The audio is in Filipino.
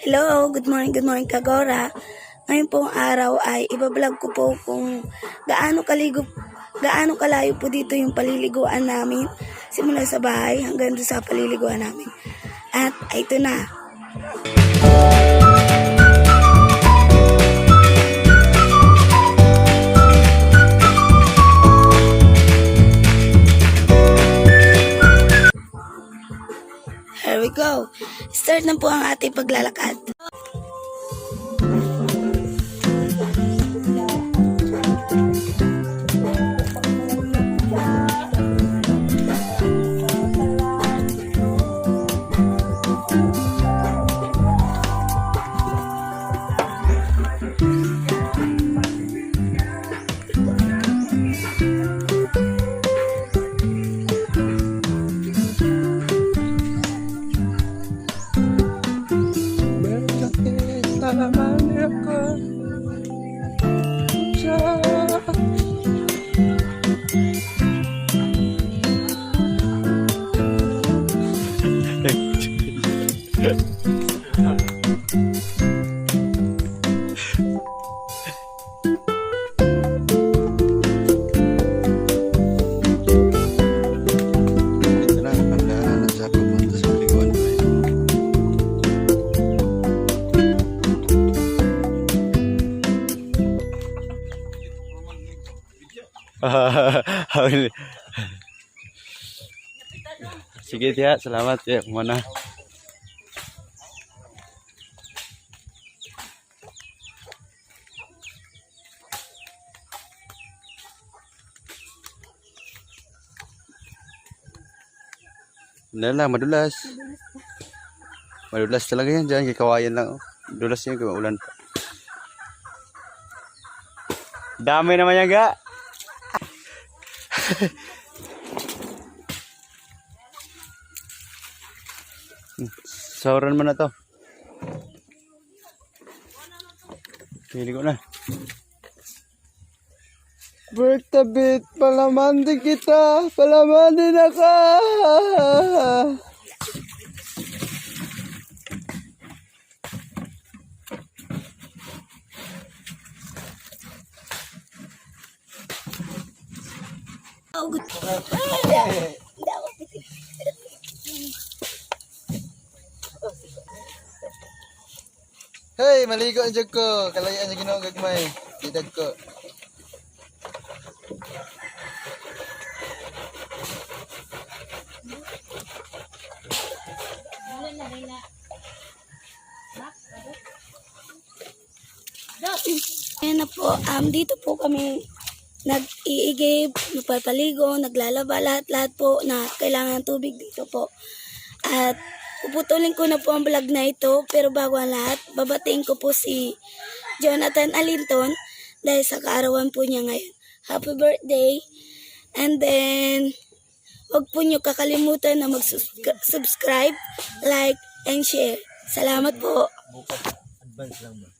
Hello, good morning Kagora. Ngayon pong araw ay ibablog ko po kung gaano kalayo po dito yung paliliguan namin. Simula sa bahay hanggang sa paliliguan namin. At ito na. Here we go. Start na po ang ating paglalakad. Sige tiya, salamat ya. Mana? Lala, madulas. Madulas talaga yan dyan, kikawayan lang. Madulas yan, ulan pa. Dami naman yan ga. Sauran mo na to. Pili ko na. Bertabit, palaman din kita. Palaman din ako. Oh, good. Hey, maligo ang jug ko. Kalayaan sa Ginoo gagmay. Didag ko. Ayan na po, dito po kami nag-iigib, nagpapaligo, naglalaba, lahat po na kailangan ng tubig dito po. At puputulin ko na po ang vlog na ito, pero bago ang lahat, babatiin ko po si Jonathan Alinton dahil sa kaarawan po niya ngayon. Happy birthday! And then, huwag po niyo kakalimutan na mag-subscribe, like, and share. Salamat po! Advance lang ba?